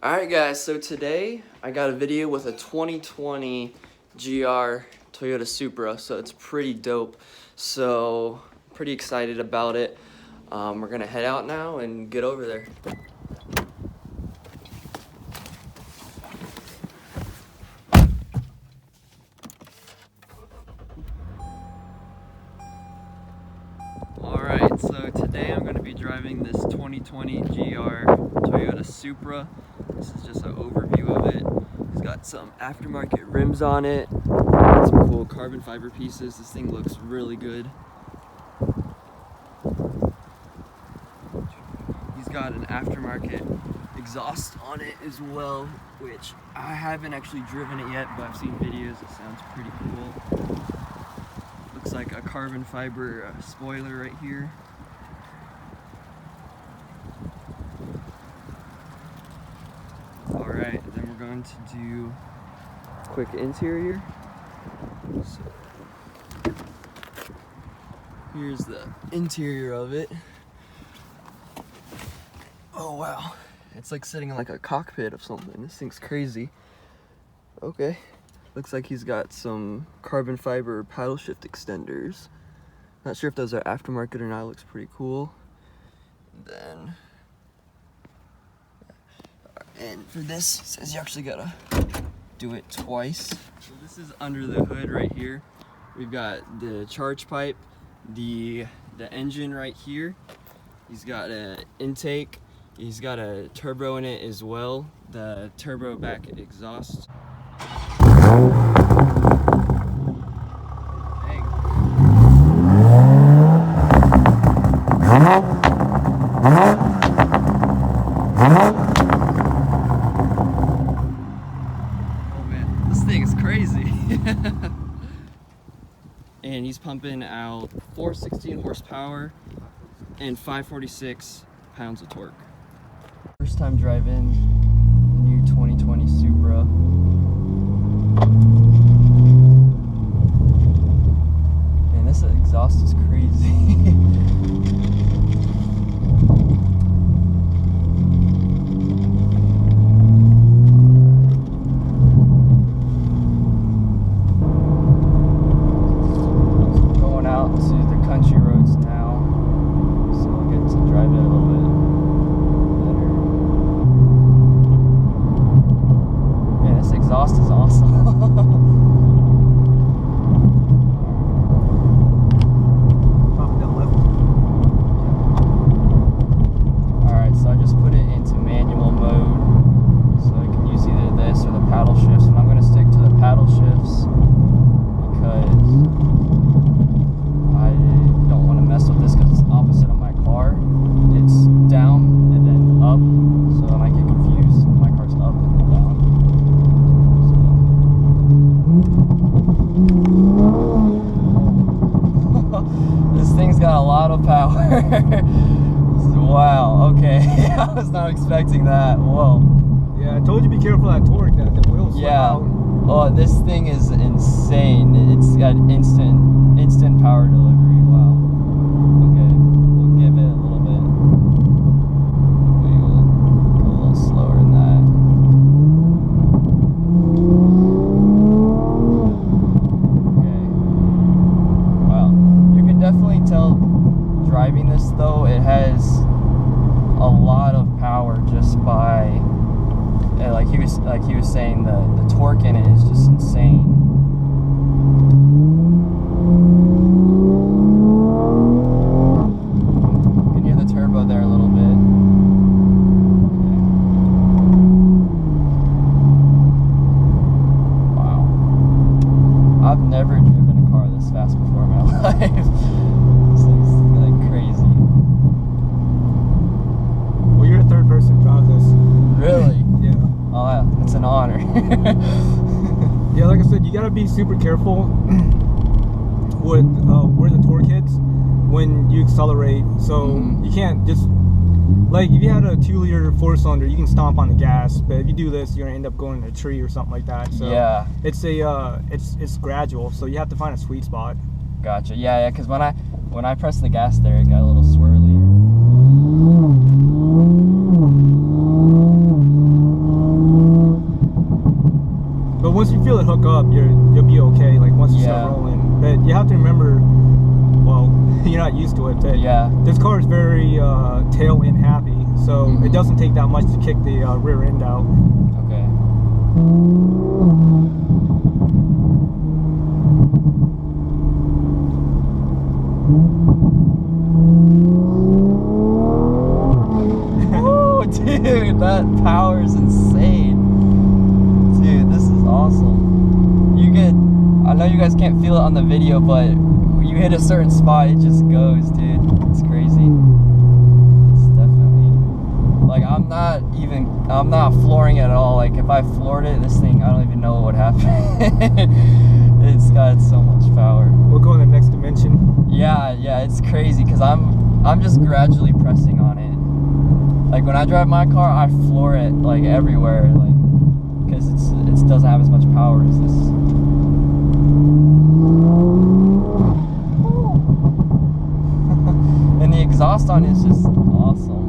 Alright guys, so today I got a video with a 2020 GR Toyota Supra, so it's pretty dope. So, pretty excited about it. We're gonna head out now and get over there. Alright, so today I'm gonna be driving this 2020 GR Toyota Supra. This is just an overview of it. It's got some aftermarket rims on it, some cool carbon fiber pieces. This thing looks really good. He's got an aftermarket exhaust on it as well, which I haven't actually driven it yet, but I've seen videos. It sounds pretty cool. Looks like a carbon fiber spoiler right here. Alright, then we're going to do a quick interior. So, here's the interior of it. Oh wow, it's like sitting in like a cockpit of something. This thing's crazy. Okay, looks like he's got some carbon fiber paddle shift extenders. Not sure if those are aftermarket or not. It looks pretty cool. And for this, it says you actually gotta do it twice. So this is under the hood right here. We've got the charge pipe, the engine right here. He's got an intake. He's got a turbo in it as well. The turbo back exhaust. This thing is crazy. And he's pumping out 416 horsepower and 546 pounds of torque. First time driving the new 2020 Supra. Man, this exhaust is crazy. Exhaust is awesome. Alright, so I just put it into manual mode, so I can use either this or the paddle shifts, and I'm going to stick to the paddle shifts because I don't want to mess with this because it's opposite of my car. It's down and then up, so I might get confused. My car's up and then down. This thing's got a lot of power. Wow, okay. I was not expecting that. Whoa. Yeah, I told you be careful of that torque, that the wheels slip out. Oh, this thing is insane. It's got instant power delivery. Wow. Okay, we'll give it a little bit. We will go a little slower than that. Definitely tell driving this though, it has a lot of power just by like he was saying, the torque in it is just insane. You can hear the turbo there a little bit. Okay. Wow, I've never driven a car this fast before in my life. This thing's like crazy. Well, you're the third person to drive this. Really? Yeah. Oh, yeah, it's an honor. Yeah, like I said, you gotta be super careful with where the torque hits when you accelerate. So you can't just, like, if you had a 2-liter 4-cylinder, you can stomp on the gas, but if you do this, you're gonna end up going in a tree or something like that. So yeah, it's gradual, so you have to find a sweet spot. Gotcha. Yeah, because when I pressed the gas there, it got a little swirly. once you feel it hook up, you'll be okay. Like once you start rolling, but you have to remember, well, you're not used to it, but this car is very tail end happy, so it doesn't take that much to kick the rear end out. Okay. Oh, dude, that power is insane. Dude, this is awesome. You get, I know you guys can't feel it on the video, but you hit a certain spot, it just goes, dude. It's crazy. It's definitely, like, I'm not flooring it at all. Like, if I floored it, this thing, I don't even know what would happen. It's got so much power. We'll go in the next dimension. Yeah, it's crazy, because I'm just gradually pressing on it. Like, when I drive my car, I floor it, like, everywhere, like, because it doesn't have as much power as this. And the exhaust on it is just awesome.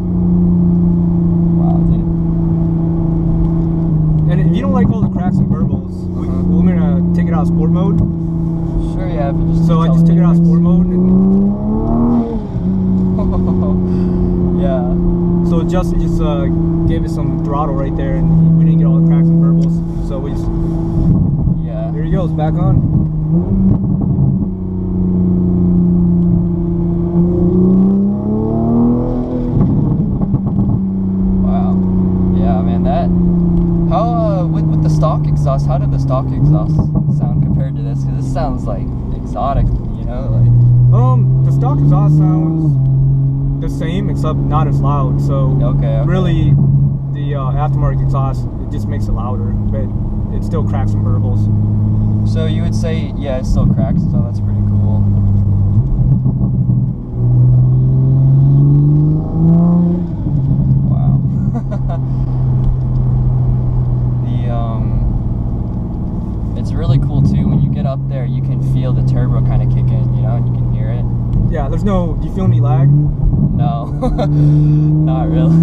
Wow, dude. And if you don't like all the cracks and burbles, we're gonna take it out of sport mode. Sure, yeah. If you just so I just took it out of sport mode. And yeah. So Justin just gave it some throttle right there, and we didn't get all the cracks and burbles. So we just, there he goes, back on. Wow. Yeah, man, how, with the stock exhaust, how did the stock exhaust sound compared to this? Because this sounds like exotic, you know? Like, the stock exhaust sounds the same, except not as loud. So really, the aftermarket exhaust, it just makes it louder, but it still cracks and burbles. So you would say, yeah, it still cracks, so that's pretty cool. Wow. It's really cool too, when you get up there, you can feel the turbo kind of kick in, you know, and you can hear it. Yeah, do you feel any lag? No, not really.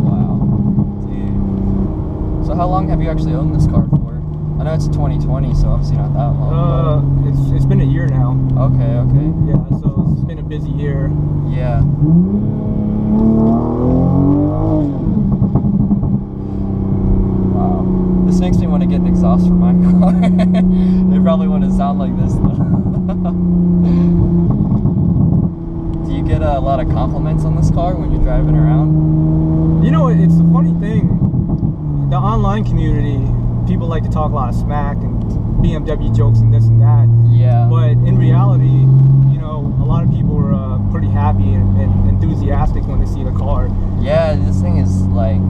Wow, dude. So how long have you actually owned this car for? I know it's 2020, so obviously not that long. It's been a year now. Okay. Yeah, so it's been a busy year. Yeah. Wow. This makes me want to get an exhaust for my car. It probably wouldn't sound like this though. Do you get a lot of compliments on this car when you're driving around? You know, it's a funny thing. The online community, people like to talk a lot of smack and BMW jokes and this and that. Yeah. But in reality, you know, a lot of people are pretty happy and enthusiastic when they see the car. Yeah, this thing is like,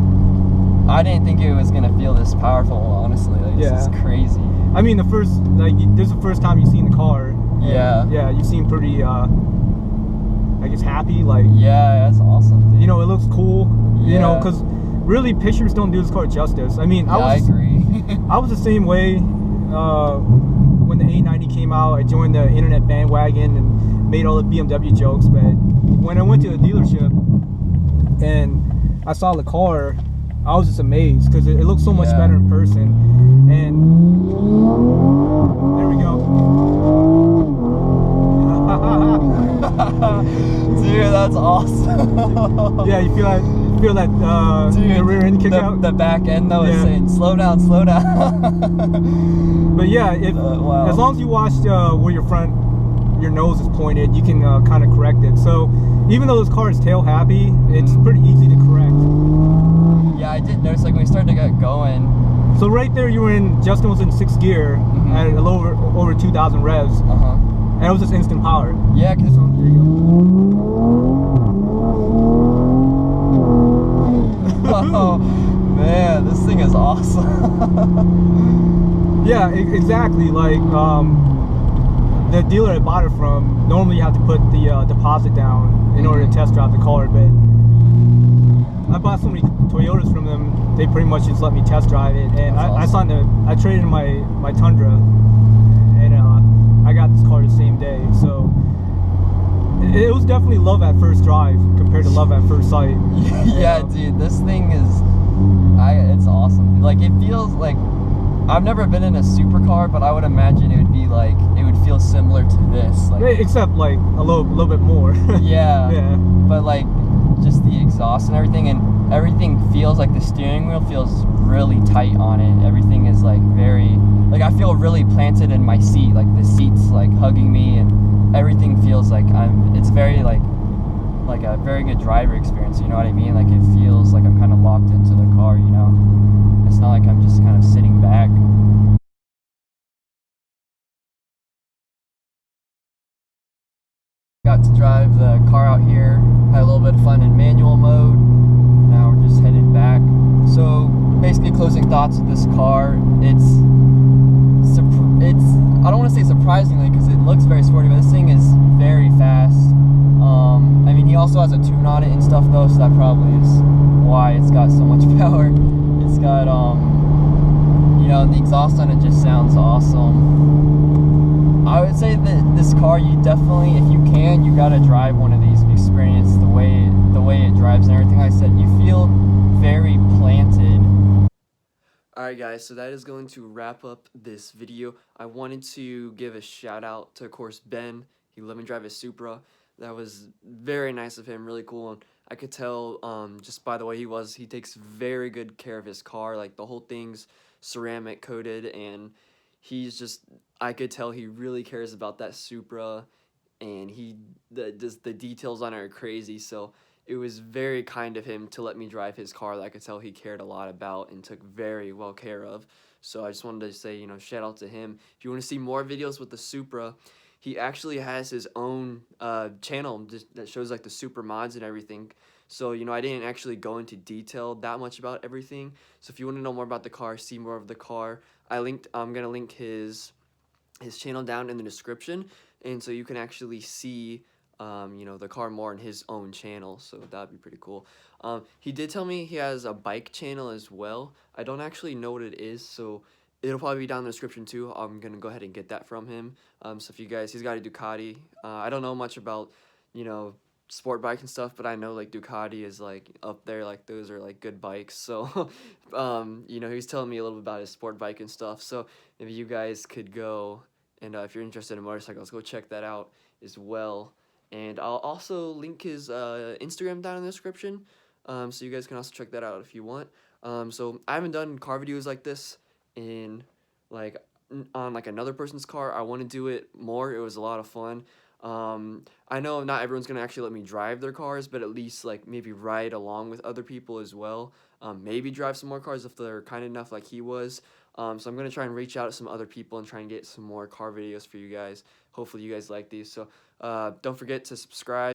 I didn't think it was gonna feel this powerful, honestly. Like, this is crazy. I mean, this is the first time you've seen the car. Yeah, you seem pretty, I guess, happy. Like, yeah, that's awesome, dude. You know, it looks cool. You know, because really pictures don't do this car justice. I mean, I agree. I was the same way when the A90 came out. I joined the internet bandwagon and made all the BMW jokes. But when I went to the dealership and I saw the car, I was just amazed because it looked so much better in person. And there we go. Dude, that's awesome. Yeah, you feel that dude, the rear end kick out? The back end though is saying slow down. But yeah, as long as you watch where your nose is pointed, you can kind of correct it. So even though this car is tail happy, it's pretty easy to correct. Yeah, I did notice, like, when we started to get going. So right there, Justin was in 6th gear at a little over 2,000 revs. And it was just instant power. Yeah, because there you go. Oh man, this thing is awesome. Yeah, exactly. Like the dealer I bought it from, normally you have to put the deposit down in order to test drive the car, but I bought so many Toyotas from them, they pretty much just let me test drive it. And I traded in my Tundra, and I got this car the same day. So it was definitely love at first drive compared to love at first sight. Yeah, dude, this thing is, It's awesome. Like, it feels like, I've never been in a supercar, but I would imagine it would be like, it would feel similar to this. Like, except like a little bit more. yeah. Yeah. But like, just the exhaust and everything feels like the steering wheel feels really tight on it. Everything is like very, like, I feel really planted in my seat. Like, the seat's like hugging me, and everything feels like it's very like a very good driver experience, you know what I mean? Like, it feels like I'm kind of locked into the car, you know? It's not like I'm just kind of sitting back. Got to drive the car out here, had a little bit of fun in manual mode. Now we're just headed back. So basically, closing thoughts with this car, it's I don't want to say surprisingly because it looks very sporty, but this thing is very fast. I mean, he also has a tune on it and stuff though, so that probably is why it's got so much power. It's got you know, the exhaust on it just sounds awesome. I would say that this car, you definitely, if you can, you gotta drive one of these to experience the way it drives and everything. Like I said, you feel very planted. Alright guys, so that is going to wrap up this video. I wanted to give a shout out to, of course, Ben. He let me drive his Supra. That was very nice of him, really cool. And I could tell just by the way he takes very good care of his car. Like, the whole thing's ceramic coated, and I could tell he really cares about that Supra, and the details on it are crazy. So it was very kind of him to let me drive his car that I could tell he cared a lot about and took very well care of. So I just wanted to say, you know, shout out to him. If you want to see more videos with the Supra, he actually has his own channel that shows like the Supra mods and everything. So, you know, I didn't actually go into detail that much about everything. So if you want to know more about the car, see more of the car, I'm gonna link his channel down in the description, and so you can actually see you know, the car more in his own channel, so that'd be pretty cool. He did tell me he has a bike channel as well. I don't actually know what it is, so it'll probably be down in the description too. I'm gonna go ahead and get that from him. So if you guys, he's got a Ducati. I don't know much about, you know, sport bike and stuff, but I know like Ducati is like up there, like those are like good bikes. So you know, he's telling me a little bit about his sport bike and stuff. So if you guys could go, and if you're interested in motorcycles, go check that out as well. And I'll also link his Instagram down in the description, so you guys can also check that out if you want. So I haven't done car videos like this in like on like another person's car. I want to do it more. It was a lot of fun. I know not everyone's gonna actually let me drive their cars, but at least like maybe ride along with other people as well. Maybe drive some more cars if they're kind enough like he was. So I'm gonna try and reach out to some other people and try and get some more car videos for you guys. Hopefully you guys like these. So don't forget to subscribe.